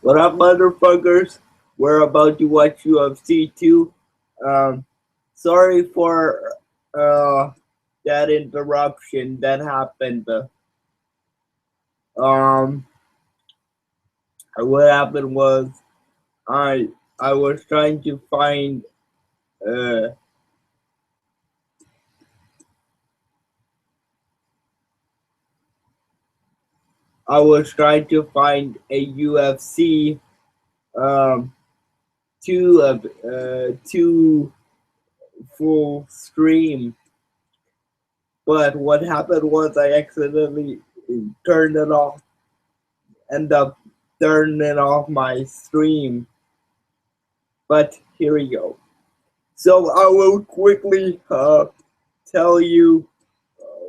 What up, motherfuckers? We're about to watch UFC 2. Um, Sorry for uh, that interruption that happened. Um, what happened was I I was trying to find uh, a UFC um, two full stream. But what happened was I accidentally turned it off, end up turning off my stream. But here we go. So I will quickly tell you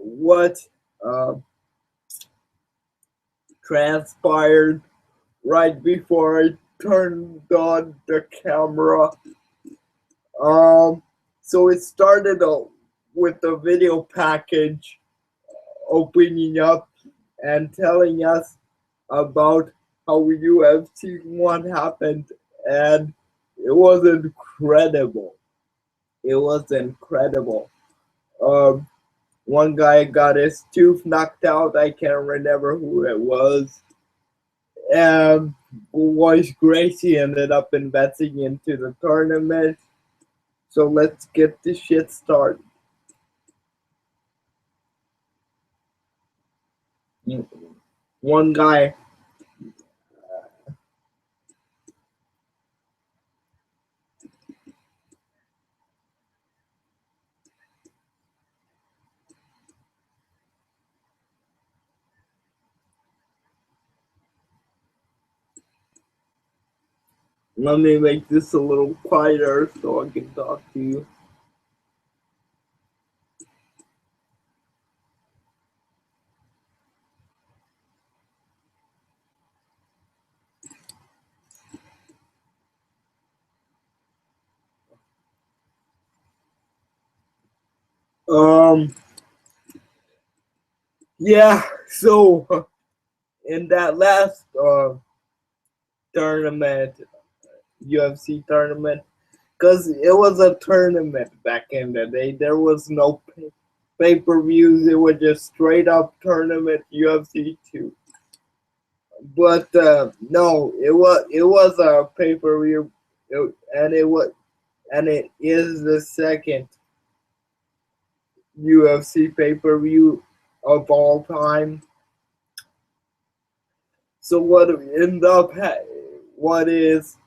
what uh, transpired right before I turned on the camera. Um, so it started with the video package opening up and telling us about how UFC 1 happened, and it was incredible. It was incredible. Um, One guy got his tooth knocked out. I can't remember who it was. And Royce Gracie ended up investing into the tournament. So let's get this shit started. One guy, let me make this a little quieter so I can talk to you. Um, yeah, so in that last tournament, UFC tournament, because it was a tournament back in the day. There was no pay-per-views. It was just straight up tournament UFC 2. But no, it was a pay-per-view, and it is the second UFC pay-per-view of all time. So what is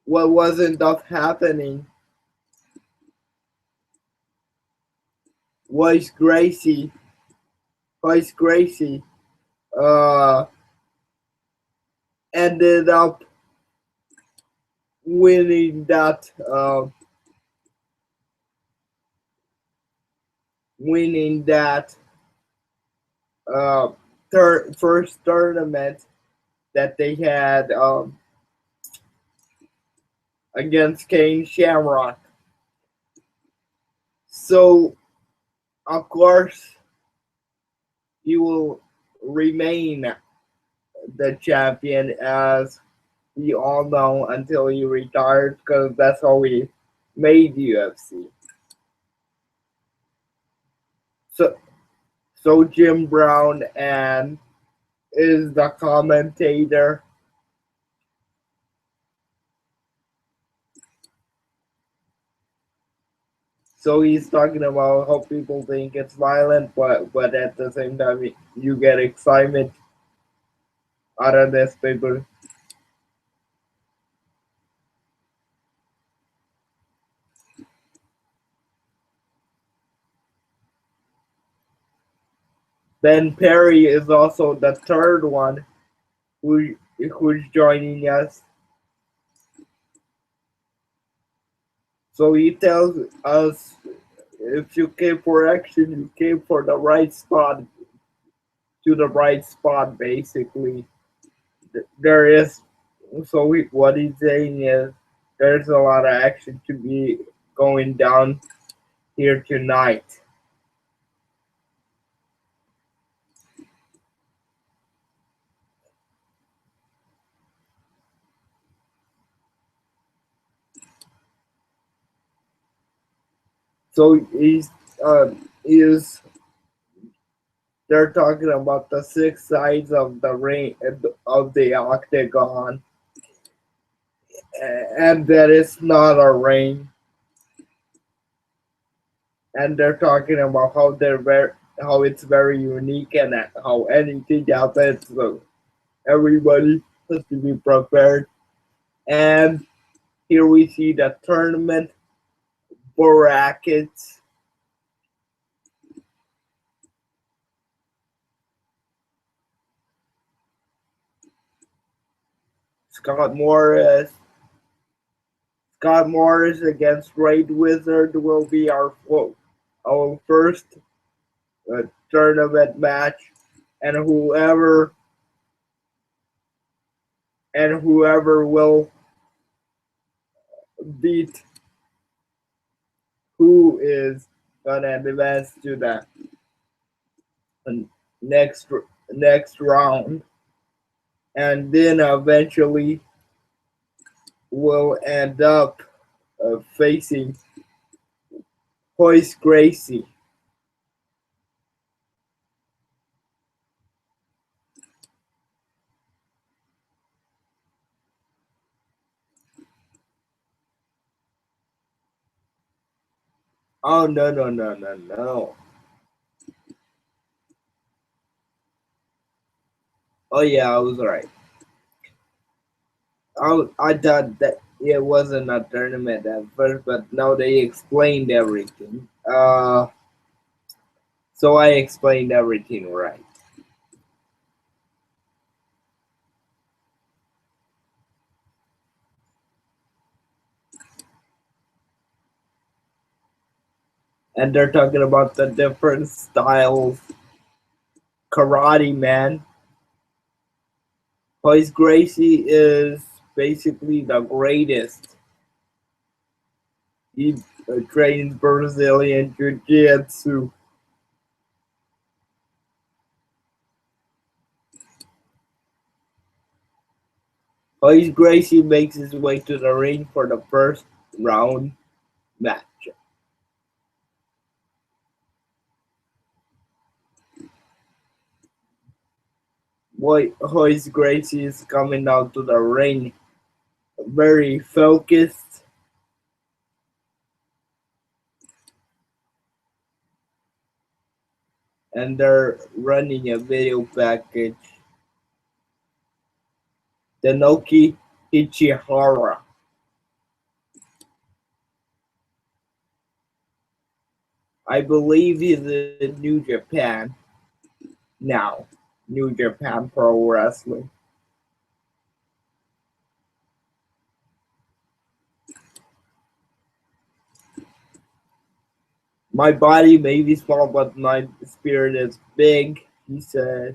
what wasn't up happening was Gracie uh ended up winning that winning that uh first tournament that they had against Kane Shamrock. So of course he will remain the champion, as we all know, until he retired, because that's how we made UFC. So Jim Brown and is the commentator. So he's talking about how people think it's violent, but at the same time you get excitement out of this paper. Ben Perry is also the third one who's joining us. So he tells us, if you came for action, you came for the right spot, to the right spot, basically. There is, what he's saying is, there's a lot of action to be going down here tonight. So is they're talking about the six sides of the ring of the octagon, and that it's not a ring. And they're talking about how it's very unique and how anything happens. So everybody has to be prepared. And here we see the tournament brackets. Scott Morris. Scott Morris against Raid Wizard will be our first tournament match, and whoever will beat who is gonna advance to the next next round, and then eventually will end up facing Royce Gracie. Oh no. Oh yeah, I was right. I thought that it wasn't a tournament at first, but now they explained everything. So I explained everything right. And they're talking about the different styles. Karate Man. Royce Gracie is basically the greatest. He trains Brazilian Jiu-Jitsu. Royce Gracie makes his way to the ring for the first round match. Royce Gracie is coming out to the ring very focused. And they're running a video package. Denoki Ichihara. I believe he's in New Japan now. New Japan Pro Wrestling. My body may be small, but my spirit is big, he says.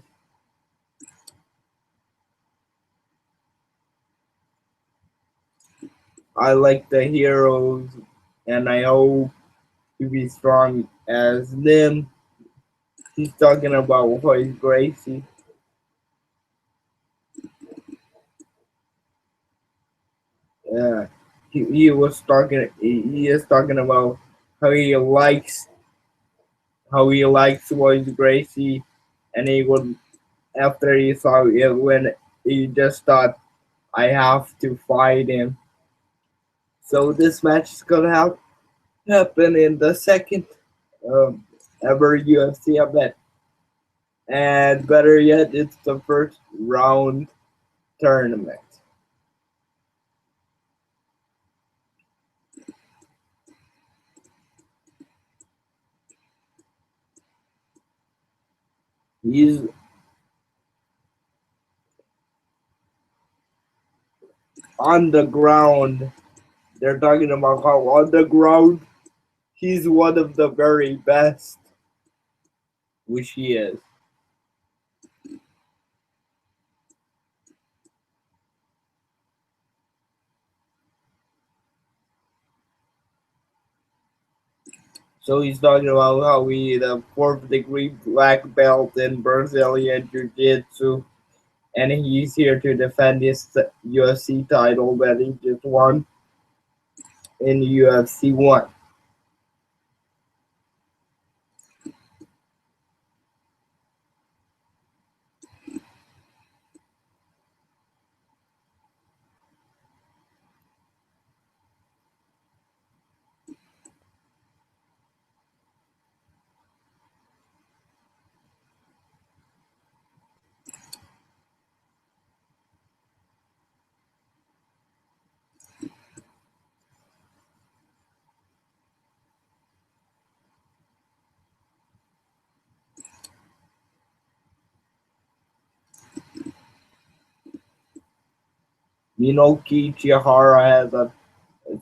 I like the heroes, and I hope to be strong as them. He's talking about Royce Gracie. Yeah, he was talking. He is talking about how he likes Royce Gracie, and he would after he saw it when he just thought I have to fight him. So this match is gonna happen in the second ever UFC event, and better yet, it's the first round tournament. He's on the ground. They're talking about how on the ground he's one of the very best, which he is. So he's talking about how he's a fourth degree black belt in Brazilian Jiu Jitsu, and he's here to defend his UFC title that he just won in UFC 1. Minoki Chihara has a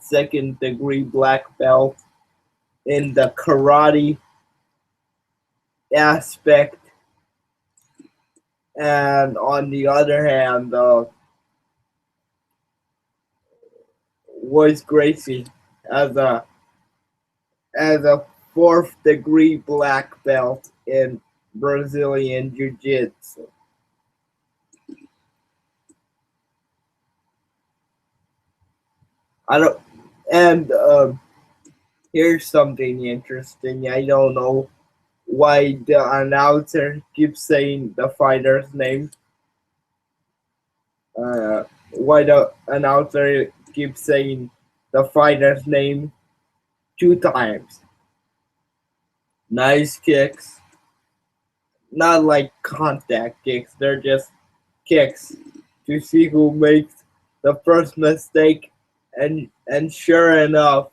second degree black belt in the karate aspect, and on the other hand, Royce Gracie as a fourth degree black belt in Brazilian Jiu Jitsu. I don't, and here's something interesting. I don't know why the announcer keeps saying the fighter's name. Uh, why the announcer keeps saying the fighter's name two times. Nice kicks. Not like contact kicks, they're just kicks to see who makes the first mistake, and sure enough,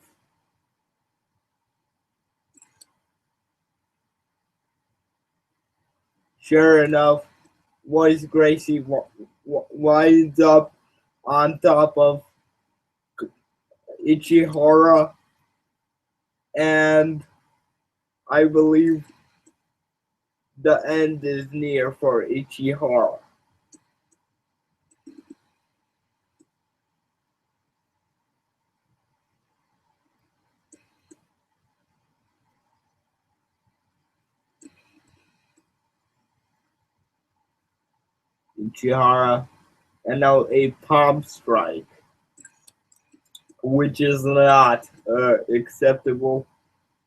Royce Gracie winds up on top of Ichihara, and I believe the end is near for Ichihara. Ichihara, and now a palm strike, which is not acceptable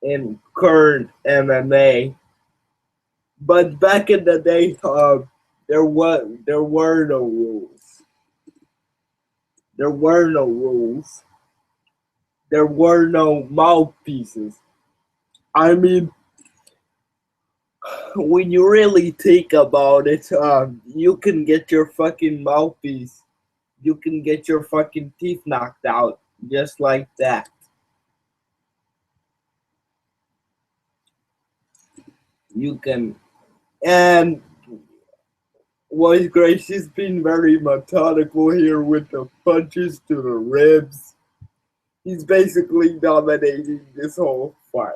in current MMA. But back in the day, there were no rules. There were no rules. There were no mouthpieces. I mean, when you really think about it, you can get your fucking mouthpiece. You can get your fucking teeth knocked out just like that. You can, and Royce Gracie's been very methodical here with the punches to the ribs. He's basically dominating this whole fight.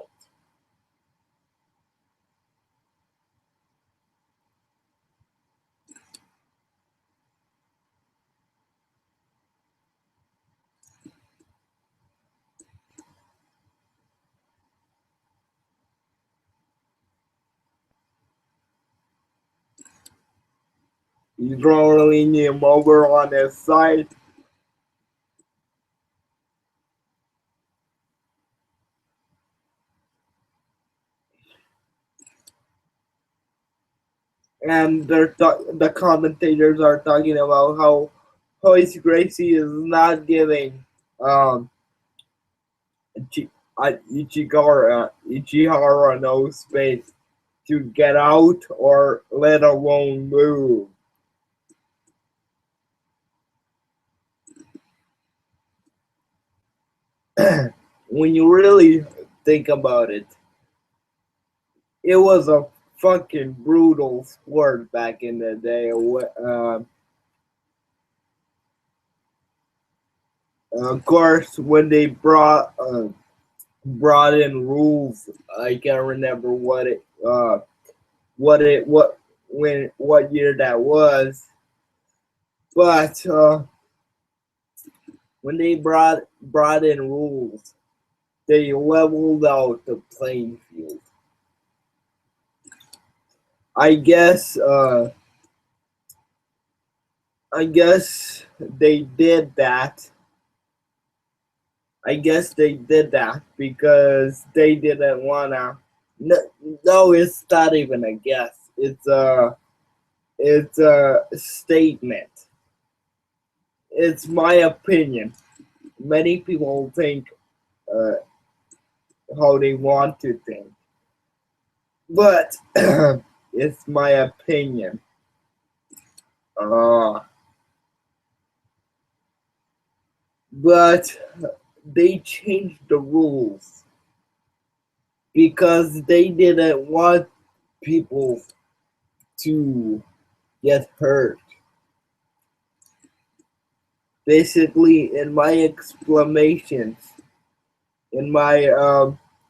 He's rolling him over on his side. And the commentators are talking about how Royce Gracie is not giving um, Ichihara no space to get out or let alone move. When you really think about it, it was a fucking brutal sport back in the day. Of course, when they brought in rules, I can't remember what year that was, but when they brought in rules, they leveled out the playing field. I guess they did that. I guess they did that because they didn't wanna. No, no, it's not even a guess. It's a statement. It's my opinion. Many people think uh, how they want to think, but it's my opinion. Uh, but they changed the rules because they didn't want people to get hurt. Basically, in my explanations, in my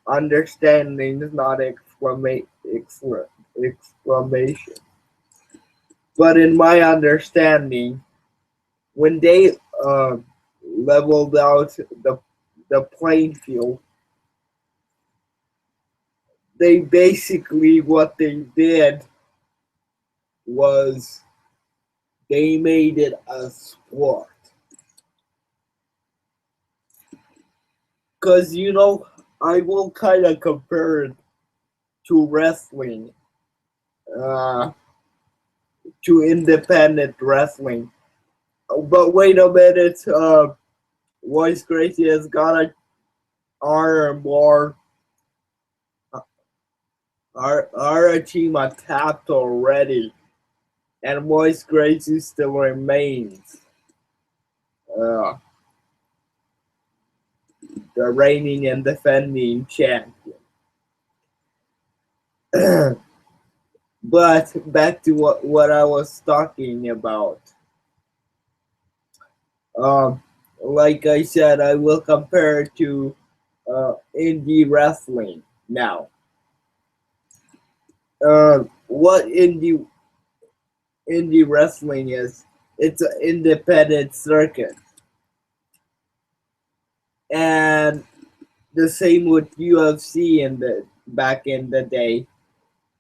understandings, not exclamation, but in my understanding, when they uh, leveled out the playing field, they basically what they did was they made it a sport. Cause I will kind of compare it to wrestling, uh, to independent wrestling. But wait a minute, Royce Gracie has got a arm or Arachima tapped already, and Royce Gracie still remains uh, the reigning and defending champion. But back to what I was talking about. Um, like I said, I will compare it to indie wrestling now. What indie wrestling is? It's an independent circuit, and the same with UFC in the back in the day.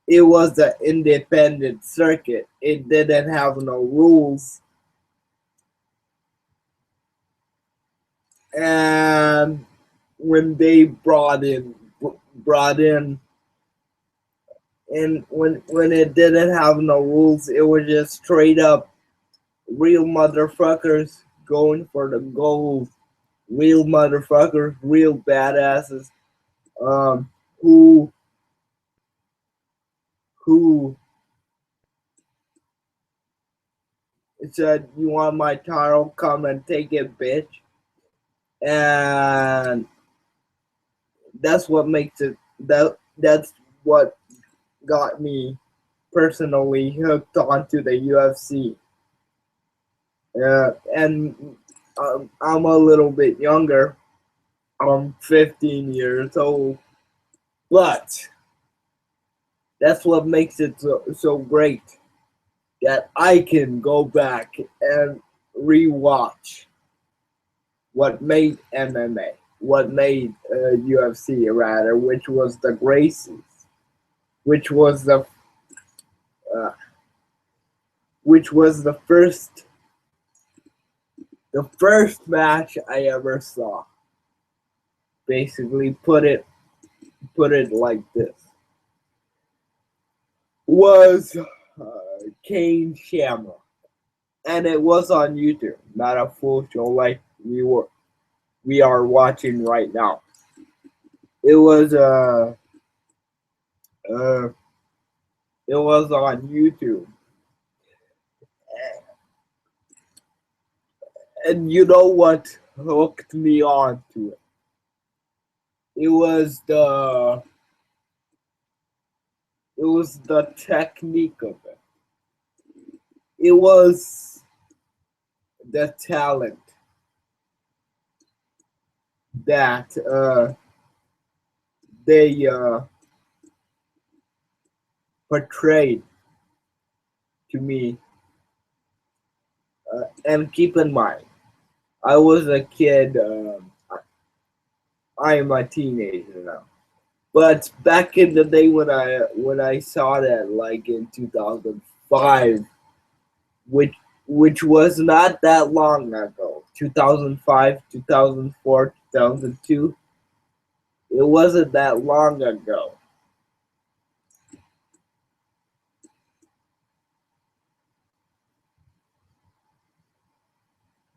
It was an independent circuit. It didn't have no rules, and when they brought in and when it didn't have no rules, it was just straight up real motherfuckers going for the gold. Real motherfuckers, real badasses, um, who who said, "You want my title? Come and take it, bitch." And that's what makes it that's what got me personally hooked onto the UFC. And I'm a little bit younger. I'm 15 years old, but that's what makes it so great that I can go back and rewatch what made MMA, what made UFC rather, which was the Gracies, which was uh, the first match I ever saw. Basically, put it like this: was Kane Shamrock, and it was on YouTube, not a full show like we are watching right now. It was uh it was on YouTube, and you know what hooked me on to it? It was the technique of it. It was the talent that they portrayed to me. And keep in mind, I was a kid. I am a teenager now. But back in the day when I saw that, like in 2005, which which was not that long ago, 2005, 2004, 2002, it wasn't that long ago.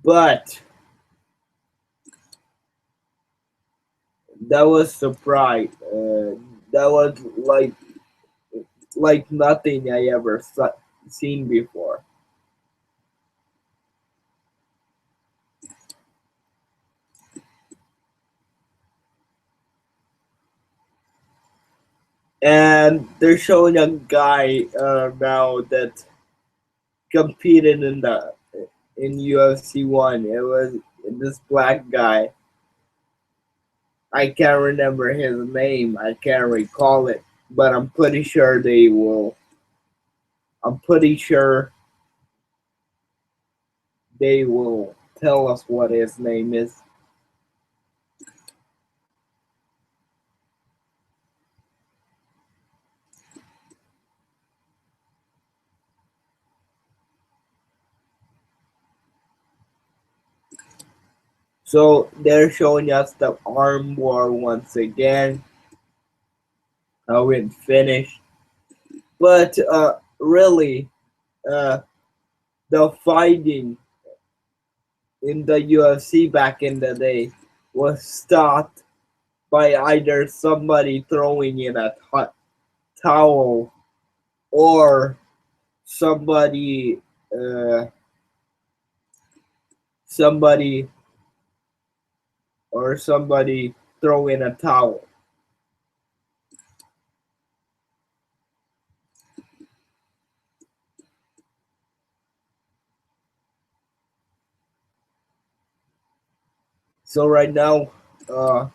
But that was surprise. That was like nothing I ever seen before. And they're showing a guy now that competed in the in UFC 1. It was this black guy. I can't remember his name. I can't recall it, but I'm pretty sure they will. I'm pretty sure they will tell us what his name is. So they're showing us the arm war once again. How it finished. But really, the fighting in the UFC back in the day was stopped by either somebody throwing in a towel or somebody uh, somebody somebody throwing a towel. So right now, uh,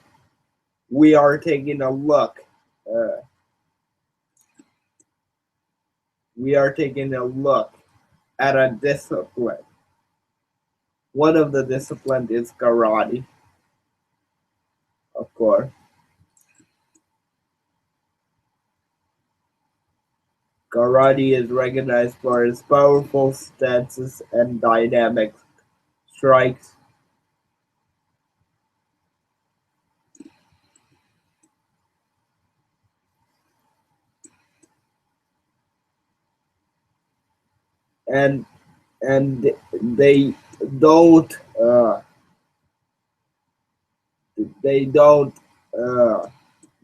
we are taking a look. Uh, we are taking a look at a discipline. One of the disciplines is karate, of course. Karate is recognized for its powerful stances and dynamic strikes. And they don't uh, they don't uh,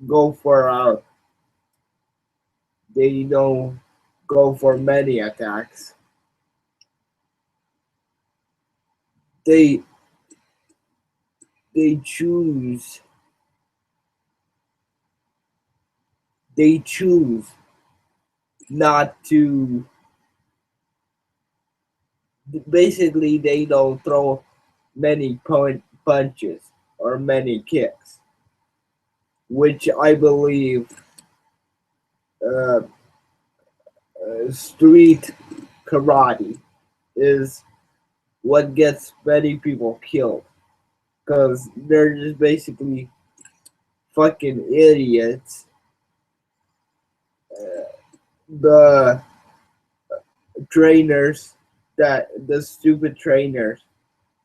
go for they don't go for many attacks. They they choose they choose not to. Basically, they don't throw many punches or many kicks, which I believe uh, street karate is what gets many people killed because they're just basically fucking idiots. The trainers the stupid trainers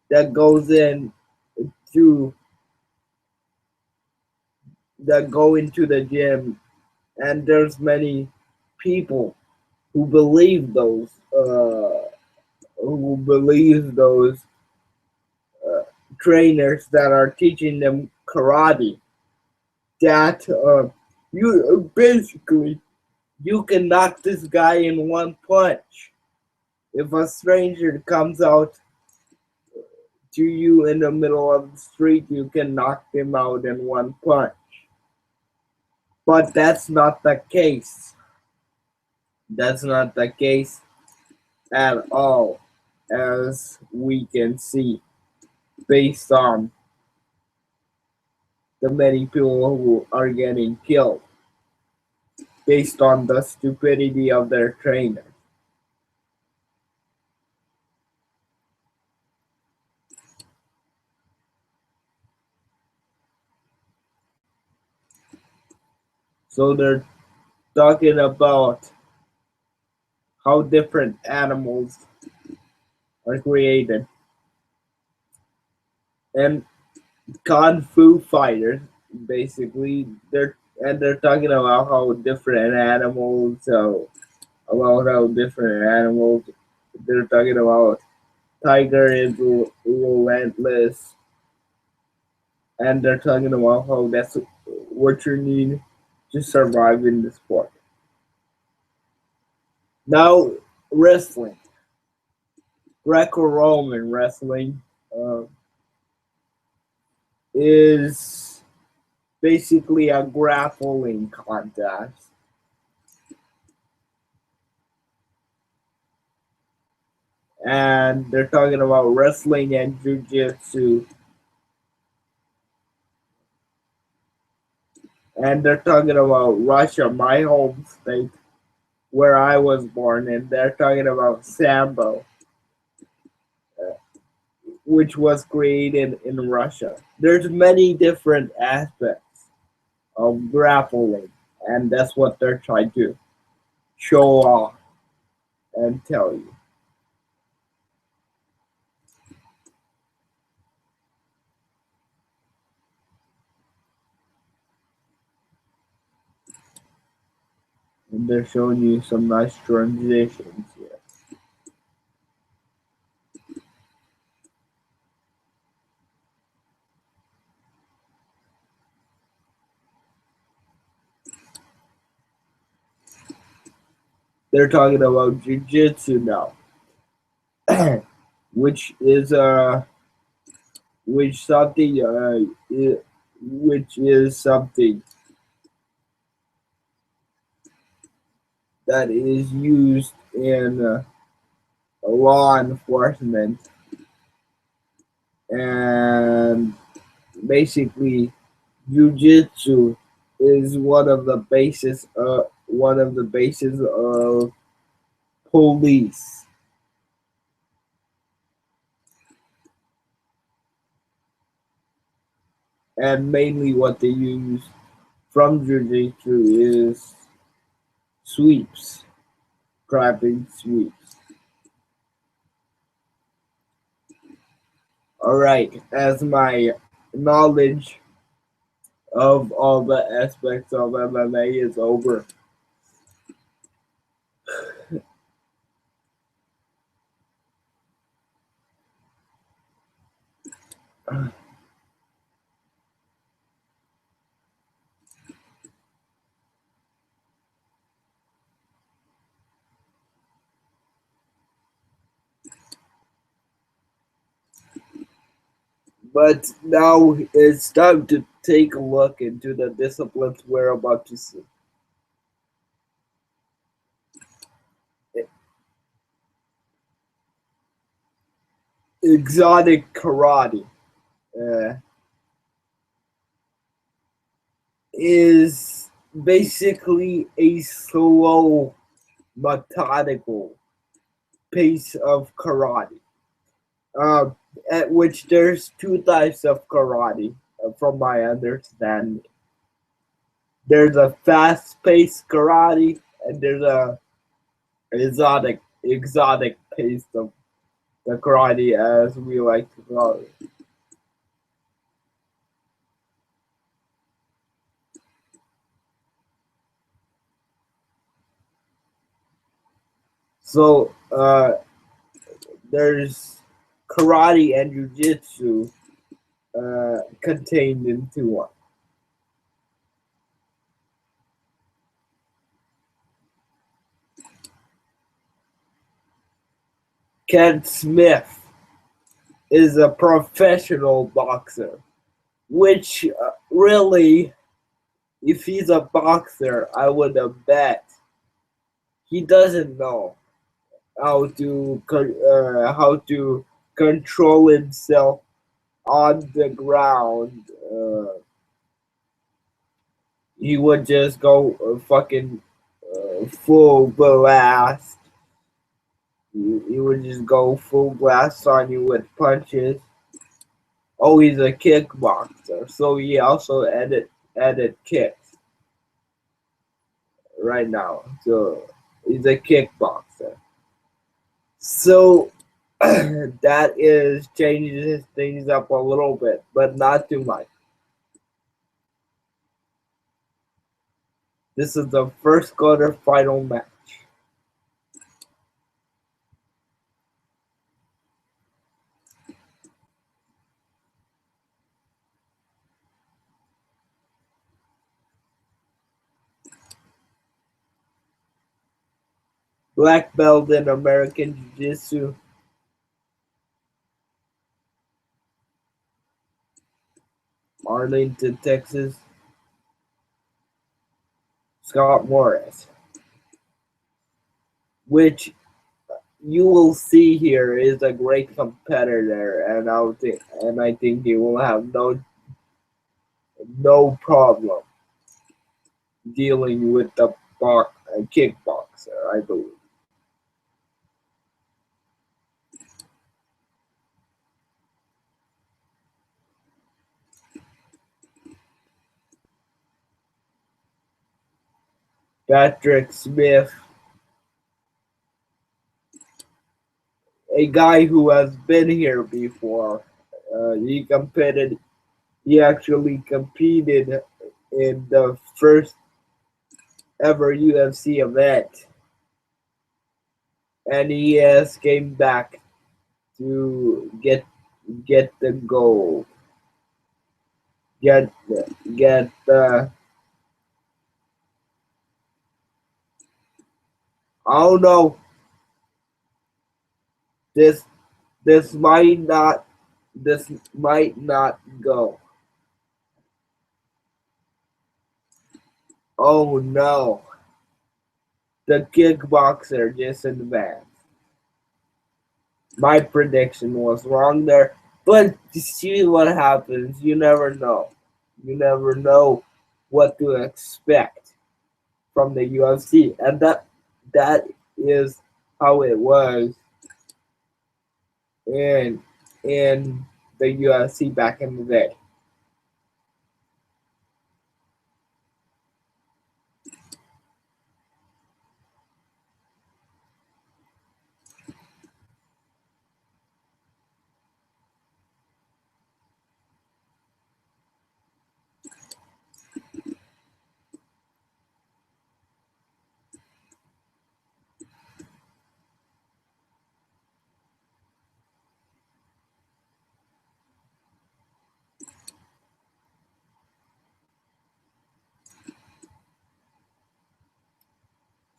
that goes in to that go into the gym, and there's many people who believe those uh, trainers that are teaching them karate that you basically you can knock this guy in one punch. If a stranger comes out to you in the middle of the street, you can knock him out in one punch. But that's not the case. That's not the case at all, as we can see, based on the many people who are getting killed, based on the stupidity of their trainer. So they're talking about how different animals are created. And kung fu fighters, basically, they're talking about how different animals, they're talking about tiger is relentless, and they're talking about how that's what you need to survive in the sport. Now, wrestling, Greco-Roman wrestling, uh, is basically a grappling contest. and they're talking about wrestling and jiu-jitsu, and they're talking about Russia, my home state, where I was born, and they're talking about Sambo, which was created in Russia. There's many different aspects of grappling, and that's what they're trying to show off and tell you. And they're showing you some nice transitions here. They're talking about jiu-jitsu now, which is which something which is something that is used in law enforcement, and basically jiu-jitsu is one of the bases of police, and mainly what they use from jiu-jitsu is sweeps, grabbing sweeps. All right, as my knowledge of all the aspects of MMA is over, but now it's time to take a look into the disciplines we're about to see. Exotic karate uh, is basically a slow, methodical pace of karate. Uh, at which there's two types of karate, from my understanding. There's a fast-paced karate, and there's a exotic pace of the karate, as we like to call it. So there's karate and jujitsu contained into one. Ken Smith is a professional boxer, which really, if he's a boxer, I would have bet he doesn't know how to control himself on the ground. He would just go fucking full blast. He would just go full blast on you with punches. Oh, he's a kickboxer, so he also added kicks right now. So he's a kickboxer. So that is changes things up a little bit, but not too much. This is the first quarterfinal match. Black belt in American Jiu-Jitsu. Arlington, Texas. Scott Morris. Which you will see here is a great competitor, and I think he will have no problem dealing with the kickboxer, I believe. Patrick Smith, a guy who has been here before. He competed. He actually competed in the first ever UFC event, and he has came back to get the gold, get get the. Oh no, this this might not this might not go. Oh no, the kickboxer just advanced. My prediction was wrong there, but to see what happens, you never know. You never know what to expect from the UFC, and that is how it was in in the UFC back in the day.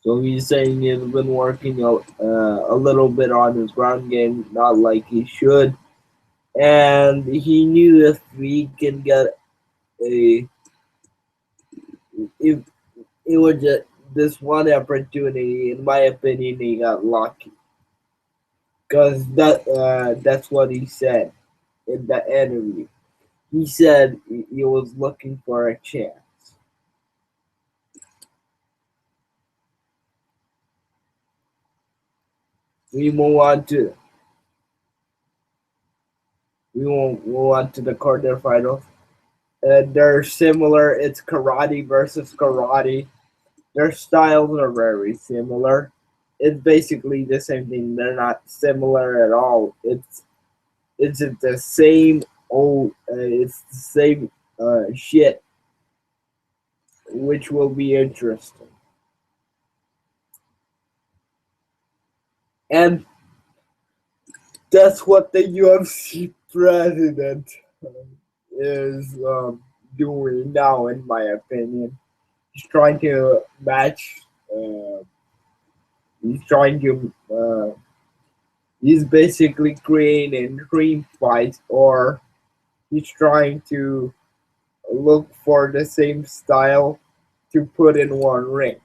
So he's saying he's been working a little bit on his ground game, not like he should, and he knew if he can get a if it was just this one opportunity, in my opinion, he got lucky because that's what he said in the interview. He said he was looking for a chance. We move on to move on to the quarterfinals. They're similar. It's karate versus karate. Their styles are very similar. It's basically the same thing. They're not similar at all. It's the same old. It's the same shit, which will be interesting. And that's what the UFC president is doing now, in my opinion. He's trying to match. He's trying to. He's basically creating dream fights, or he's trying to look for the same style to put in one ring.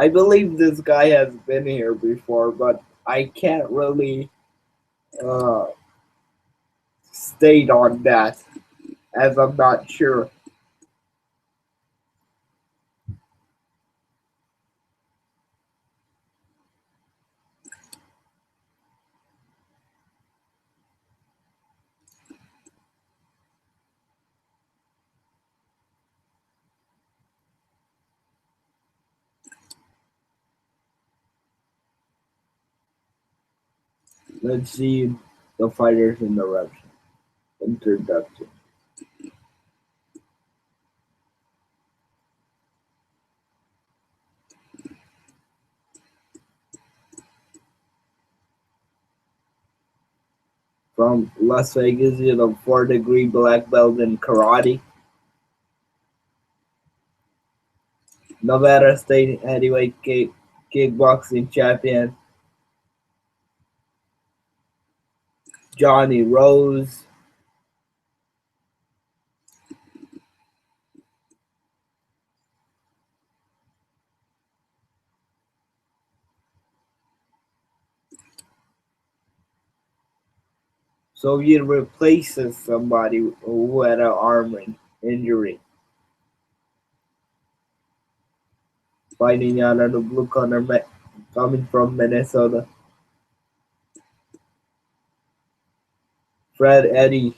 I believe this guy has been here before, but I can't really uh, state on that as I'm not sure. Let's see the fighters in the introduction. From Las Vegas, he's a 4-degree black belt in karate. Nevada State heavyweight kickboxing champion Johnny Rose. So he replaces somebody who had an arm injury. Fighting out of the blue corner, coming from Minnesota. Fred Eddie.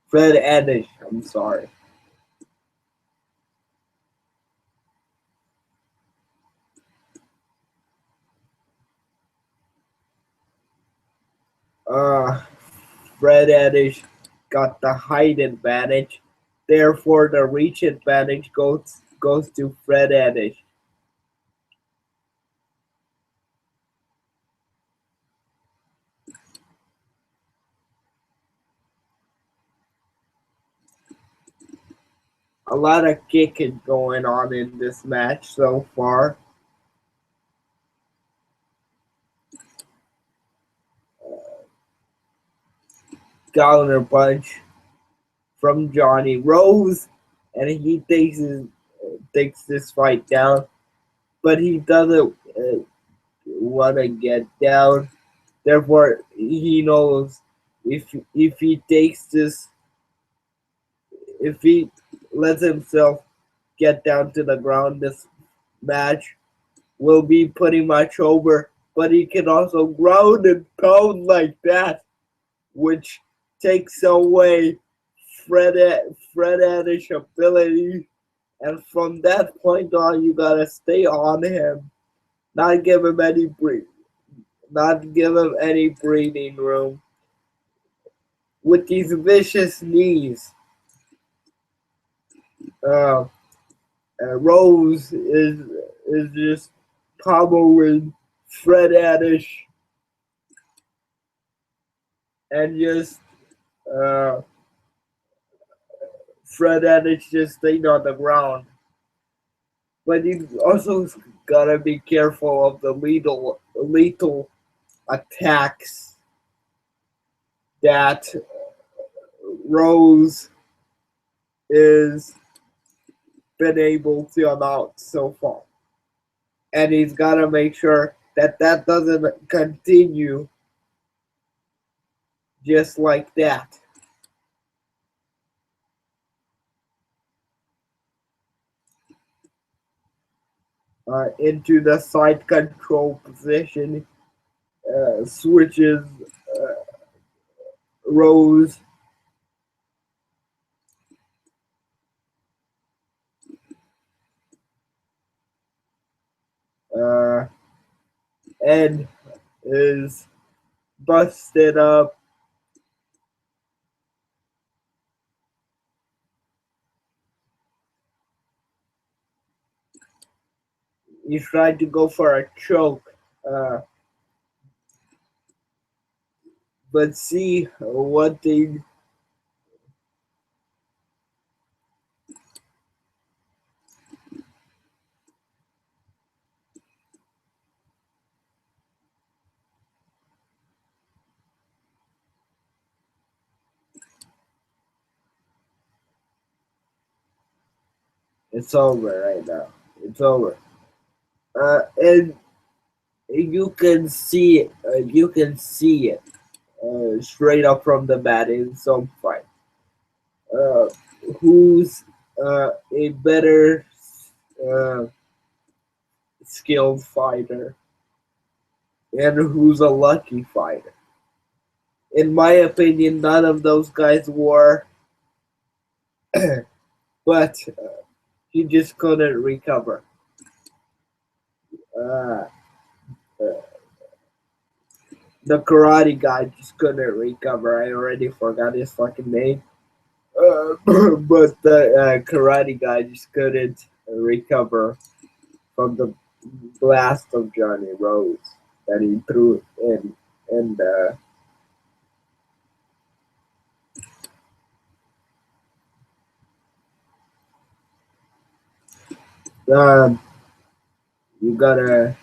Fred Eddish, I'm sorry. Uh, Fred Eddish got the height advantage. Therefore, the reach advantage goes to Fred Eddish. A lot of kicking going on in this match so far. Counter punch from Johnny Rose, and he takes this fight down, but he doesn't want to get down. Therefore, he knows if he takes this, if he lets himself get down to the ground, this match will be pretty much over. But he can also ground and pound like that, which takes away Fred Eddish ability. And from that point on, you gotta stay on him, not give him any breathing room. With these vicious knees, uh, Rose is just pummeling Fred Eddish and just uh, Fred Eddish just staying on the ground. But you also gotta be careful of the lethal attacks that Rose is been able to amount so far. And he's gotta make sure that that doesn't continue just like that. Into the side control position, switches uh, Rose. Uh, Ed is busted up. He tried to go for a choke, but see what they. It's over right now. It's over. And you can see it. You can see it straight up from the bat in some fight. Uh, who's a better uh, skilled fighter and who's a lucky fighter? In my opinion, none of those guys were, but he just couldn't recover. Uh, uh, the karate guy just couldn't recover. I already forgot his fucking name. But the karate guy just couldn't recover from the blast of Johnny Rose that he threw in. And um, you gotta.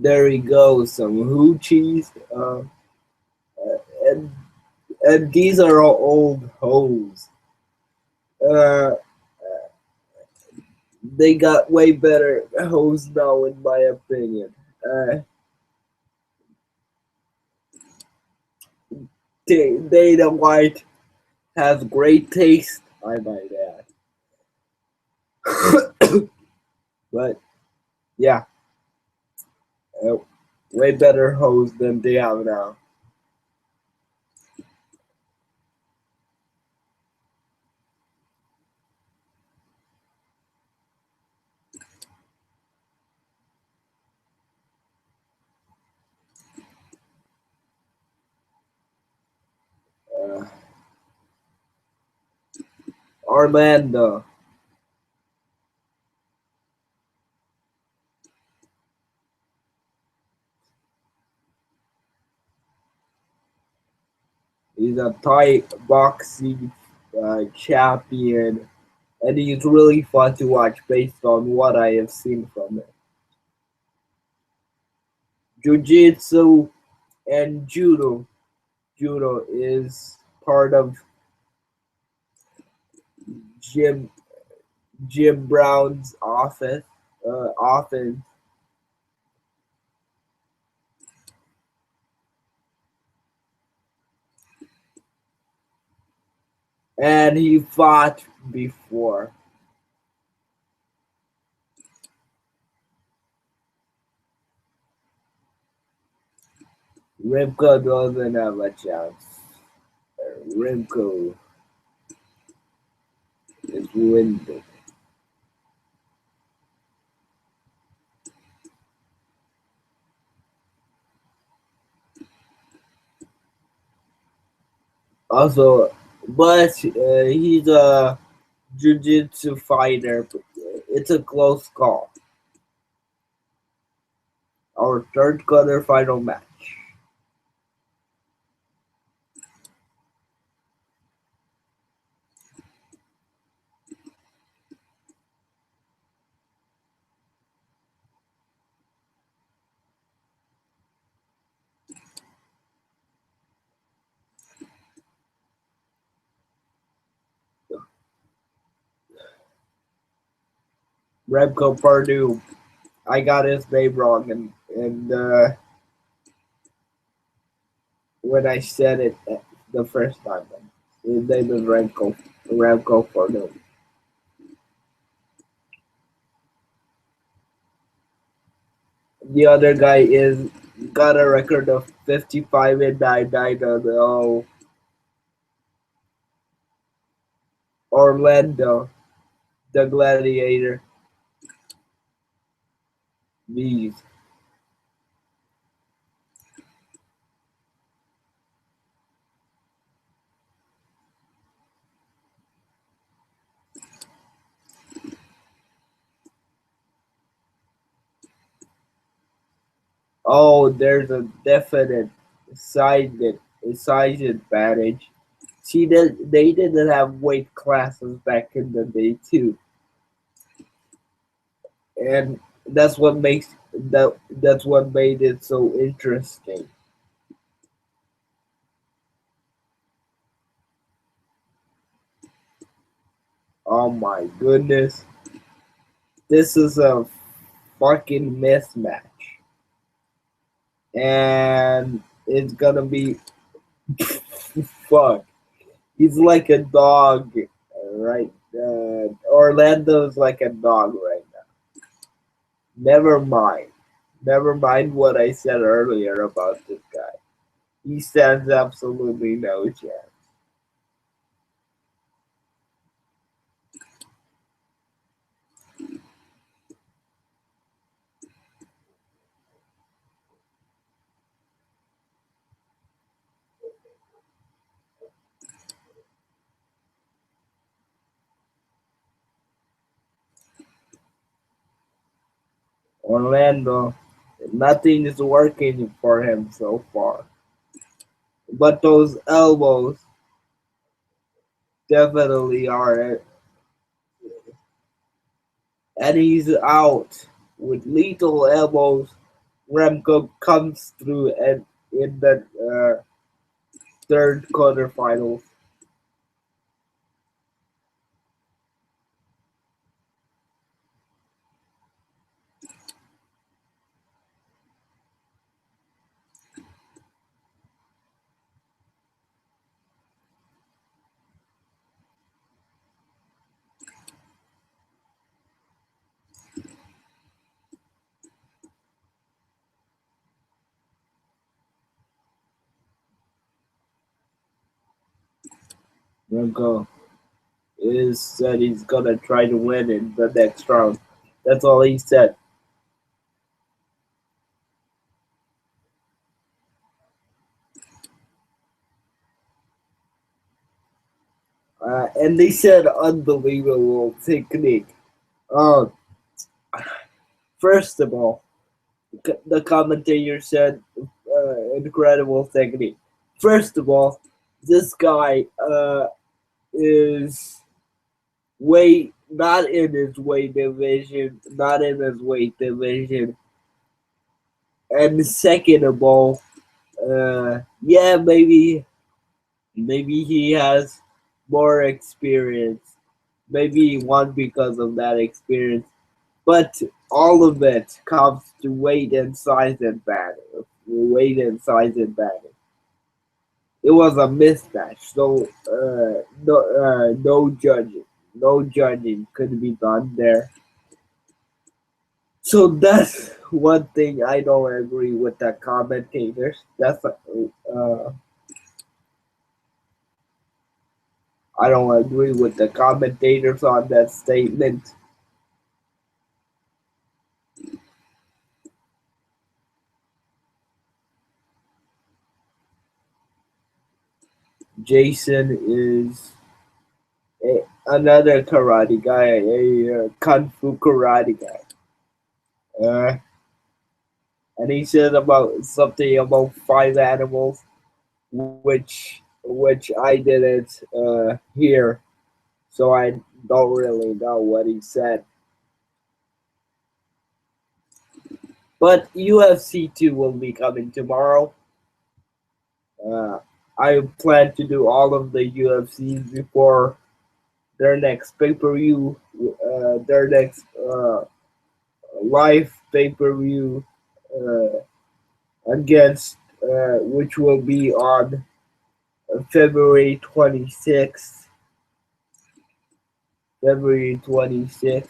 There we go, some hoochies. And, and these are all old hoes. Uh, they got way better hoes now, in my opinion. Dana White has great taste, I might add. But yeah, uh, way better hoes than they have now. Uh, Orlando. He's a Thai boxing champion, and he's really fun to watch based on what I have seen from him. Jiu-Jitsu and Judo. Judo is part of Jim Jim Brown's offense, and he fought before. Rimko doesn't have a chance. Rimko is winning. Also, but he's a jiu-jitsu fighter. It's a close call. Our third quarterfinal match. Remco Purdue. I got his name wrong, and when I said it the first time, his name is Remco Purdue. The other guy is got a record of 55 and 9 on Orlando, the Gladiator. Bees. Oh, there's a definite size advantage. See, they didn't have weight classes back in the day too, and that's what made it so interesting. Oh my goodness, this is a fucking mismatch, and it's gonna be fuck. He's like a dog, right? Orlando's like a dog right now. Never mind. Never mind what I said earlier about this guy. He stands absolutely no chance. Orlando, nothing is working for him so far. But those elbows definitely are. And he's out with lethal elbows Remco comes through and in the third quarterfinals. Remco is said he's gonna try to win in the next round. That's all he said. And they said unbelievable technique. Um, First of all, the commentator said incredible technique. First of all, this guy is weight not in his weight division, not in his weight division. And second of all, yeah, maybe he has more experience. Maybe he won because of that experience. But all of it comes to weight and size and batting. Weight and size and batting. It was a mismatch. So no judging. No judging could be done there. So that's one thing I don't agree with the commentators. I don't agree with the commentators on that statement. Jason is another karate guy, a kung fu karate guy. And he said about something about five animals, which I didn't hear, so I don't really know what he said. But UFC 2 will be coming tomorrow. Uh, I plan to do all of the UFCs before their next pay per view, their next live pay per view against which will be on February 26th. February 26th,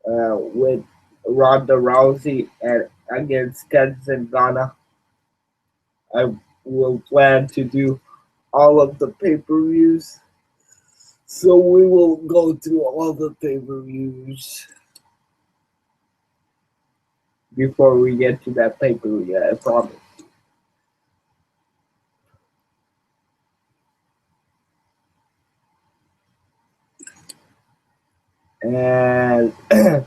with Ronda Rousey and against Ken Zingano. I will plan to do all of the pay per views. So we will go through all the pay per views before we get to that pay per view, I promise. And the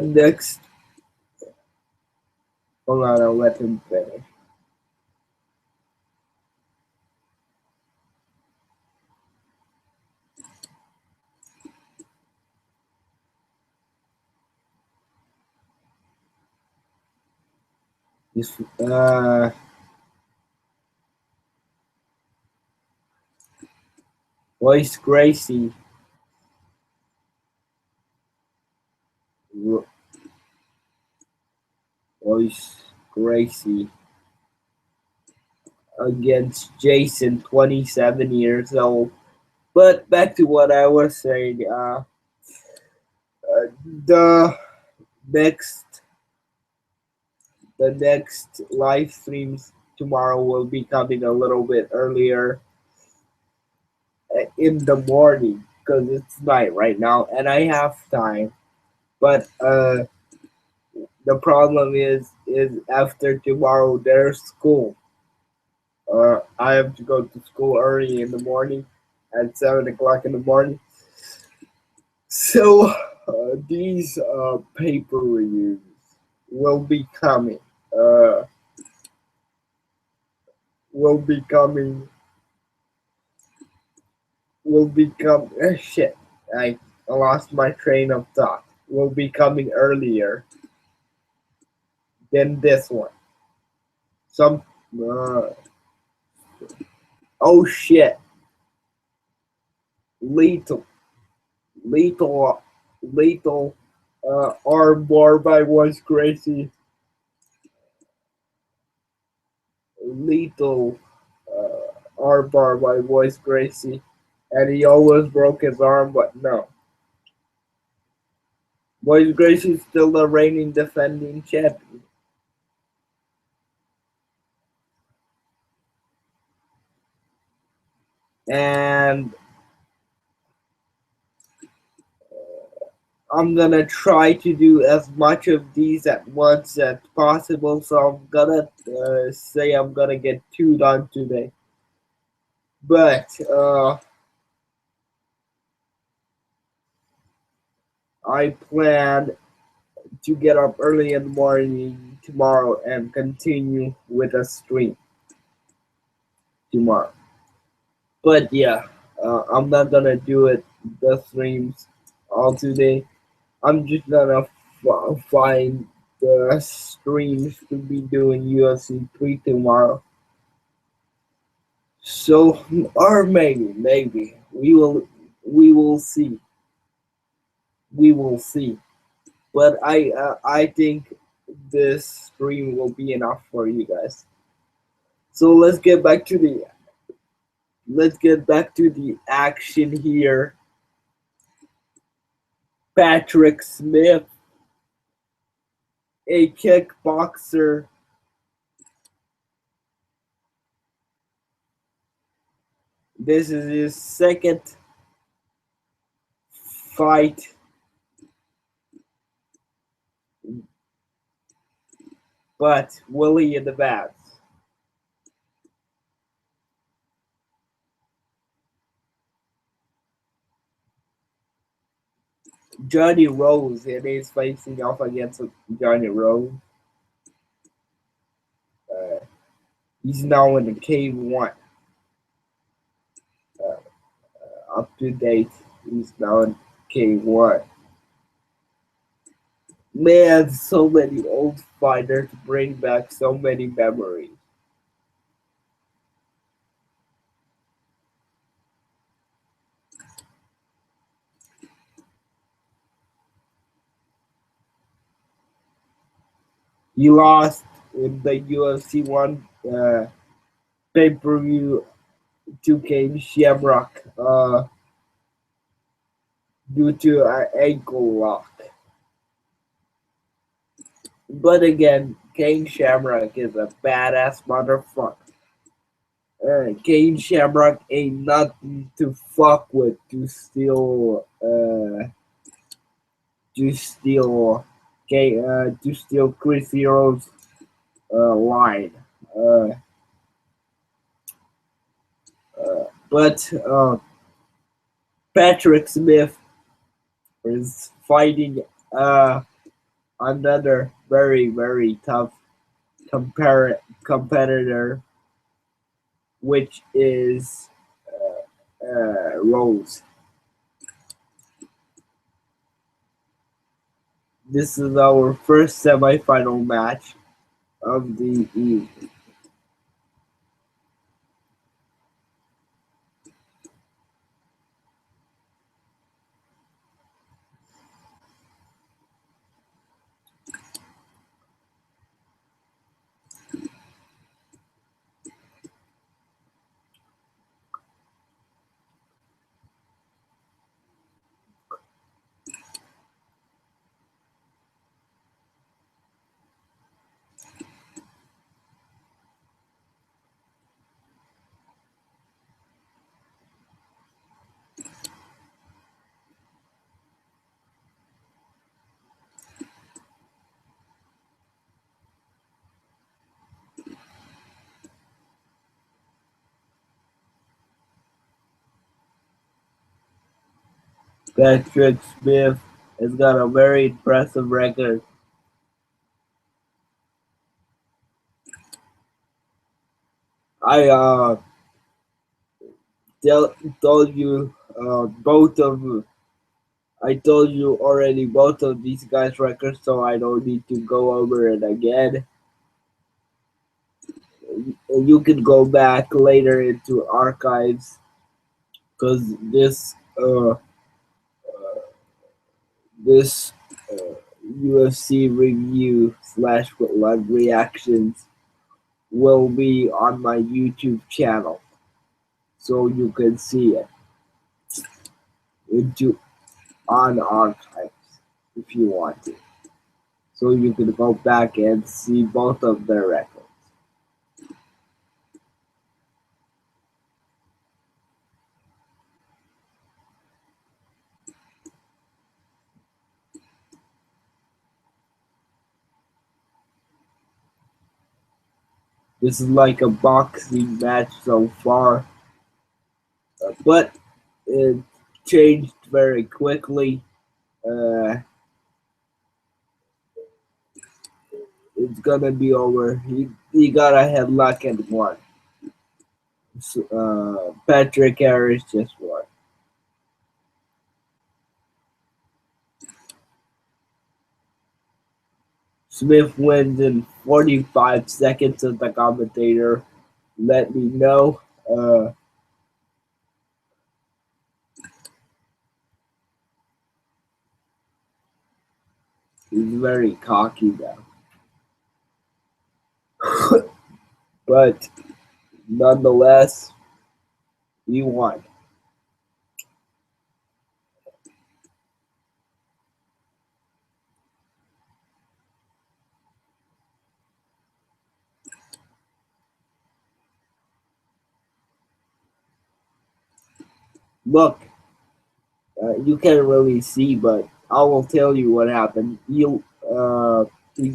next, hold on, I'll let him finish. This, Royce Gracie, Royce Gracie against Jason, 27 years old. But back to what I was saying, the next the next live streams tomorrow will be coming a little bit earlier in the morning because it's night right now and I have time. But the problem is after tomorrow there's school. I have to go to school early in the morning at 7 o'clock in the morning. So these paper reviews will be coming. Uh, will be coming. Will become shit. I lost my train of thought. Will be coming earlier. than this one. Some uh, oh shit, lethal, lethal, lethal. Armbar by Wes Gracie. Lethal armbar by Wes Gracie, and he almost broke his arm, but no. Wes Gracie is still the reigning defending champion. And I'm gonna try to do as much of these at once as possible, so I'm gonna say I'm gonna get 2 done today. But I plan to get up early in the morning tomorrow and continue with a stream tomorrow. But yeah, I'm not gonna do it the streams all today. I'm just gonna find the streams to be doing UFC 3 tomorrow. So, or maybe we will see. We will see. But I think this stream will be enough for you guys. So let's get back to the action here. Patrick Smith, a kickboxer. This is his second fight. But Willie in the Vats. Johnny Rose, and he's facing off against Johnny Rose. He's now in the K1. Up to date, he's now in K1. Man, so many old fighters bring back so many memories. He lost in the UFC 1 pay-per-view to Ken Shamrock due to an ankle lock. But again, Ken Shamrock is a badass motherfucker. Ken Shamrock ain't nothing to fuck with to steal Chris Hero's line. Uh, but Patrick Smith is fighting another very tough competitor, which is Rose. This is our first semifinal match of the evening. Patrick Smith has got a very impressive record. I told you both of I told you already both of these guys' records, so I don't need to go over it again. You can go back later into archives because this UFC review slash live reactions will be on my YouTube channel, so you can see it into on archives if you want to. So you can go back and see both of their records. This is like a boxing match so far, but it changed very quickly. Uh, it's gonna be over. He got a headlock and won. So, Patrick Harris just won. Smith wins in 45 seconds, as the commentator let me know. He's very cocky now. But nonetheless, he won. Look, you can't really see, but I will tell you what happened. He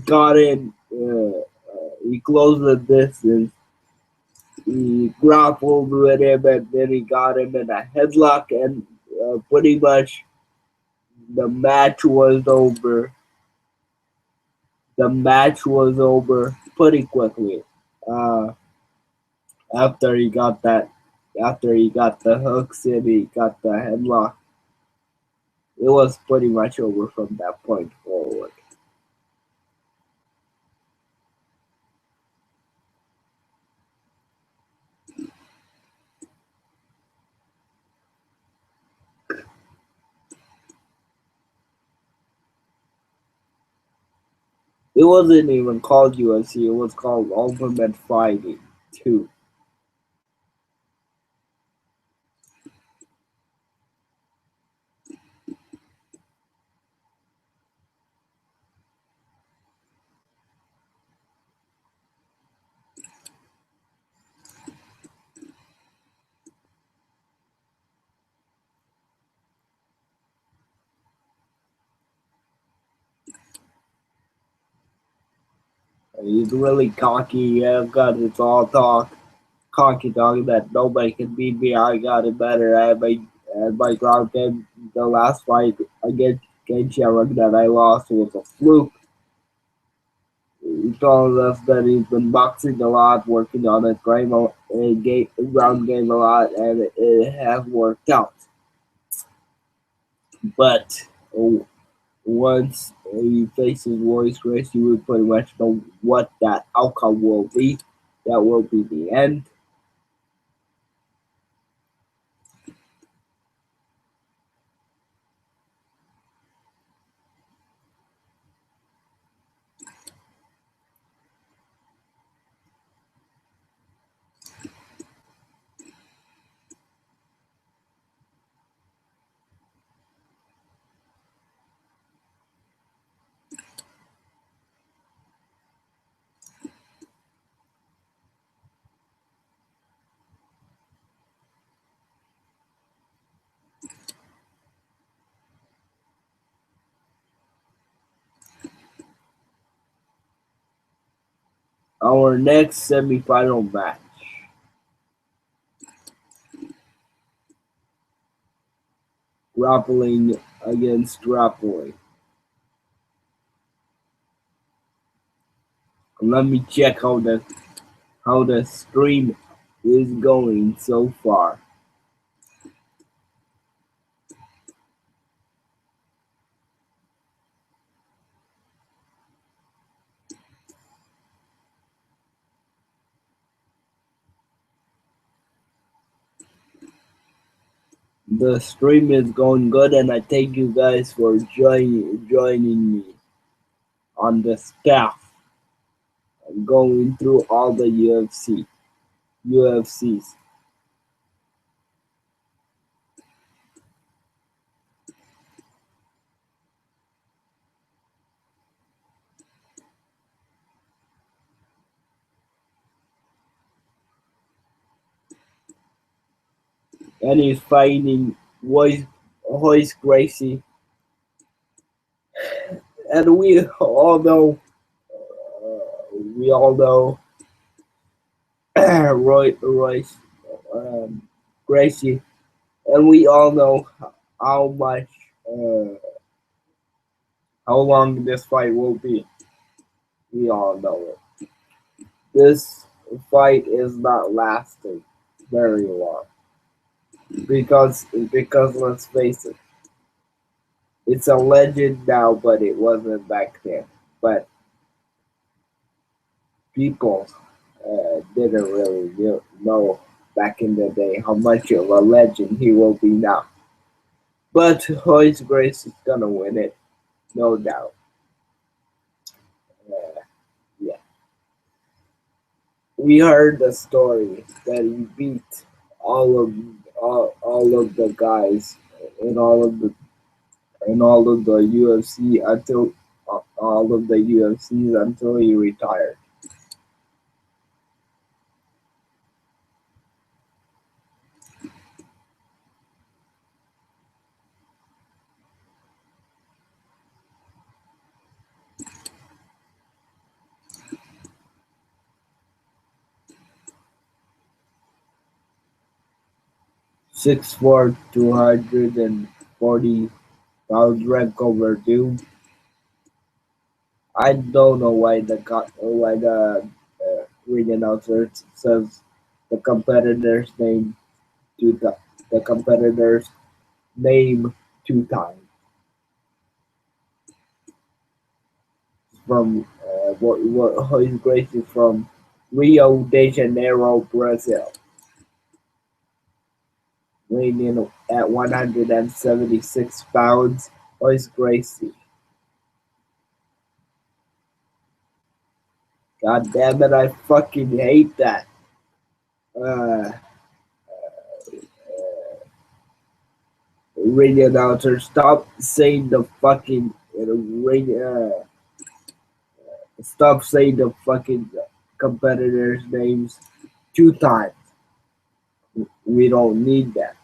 got in, he closed the distance, he grappled with him, and then he got him in a headlock, and pretty much the match was over. The match was over pretty quickly. Uh, after he got that, after he got the hooks and he got the headlock, it was pretty much over from that point forward. It wasn't even called UFC, it was called Ultimate Fighting 2. He's really cocky, yeah, got his all talk, cocky talk that nobody can beat me, I got it better, and my ground game, the last fight against Ken Shamrock that I lost was a fluke. He told us that he's been boxing a lot, working on his ground game a lot, and it has worked out. But once he faces Royce Gracie, you will pretty much know what that outcome will be. That will be the end. Our next semifinal match. Grappling against grappling. Let me check how the stream is going so far. The stream is going good, and I thank you guys for joining me on the staff and going through all the UFCs. And he's fighting Royce Gracie, and we all know Royce Gracie, and we all know how much uh, how long this fight will be. We all know it. This fight is not lasting very long because let's face it, it's a legend now, but it wasn't back then. But people didn't really know back in the day how much of a legend he will be now. But Royce Grace is gonna win it, no doubt. Uh, yeah, we heard the story that he beat all of the guys in all of the UFC until all of the UFCs until he retired. 6'4", 240 pounds, Remco Verdum. I don't know why the ring announcer says the competitor's name to the competitor's name 2 times from what his grace is from Rio de Janeiro, Brazil, weighing in at 176 pounds. Royce Gracie. God damn it, I fucking hate that. Uh, ring announcer, stop saying the fucking ring. Stop saying the fucking competitors' names 2 times. We don't need that.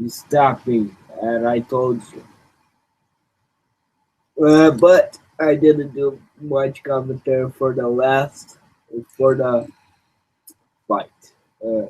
You stopped me, and I told you. But I didn't do much commentary for the fight. Uh,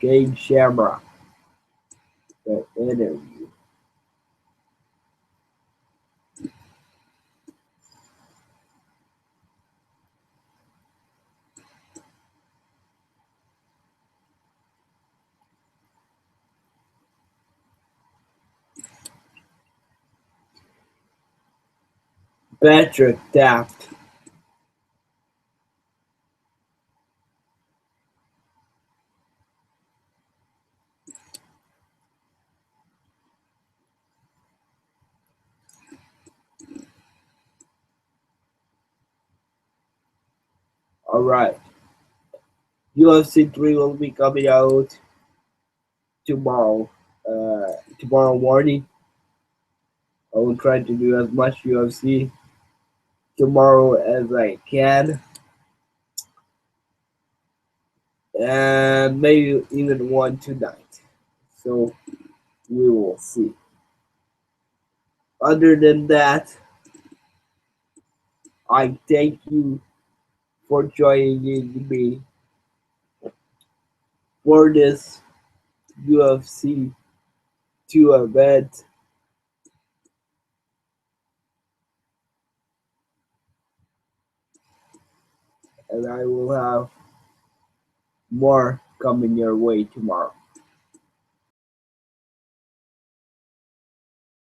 Gabe Shamrock, the interview. Patrick Taft. Alright. UFC 3 will be coming out tomorrow. Tomorrow morning. I will try to do as much UFC tomorrow as I can. And maybe even one tonight. So we will see. Other than that, I thank you for joining me for this UFC 2 event, and I will have more coming your way tomorrow.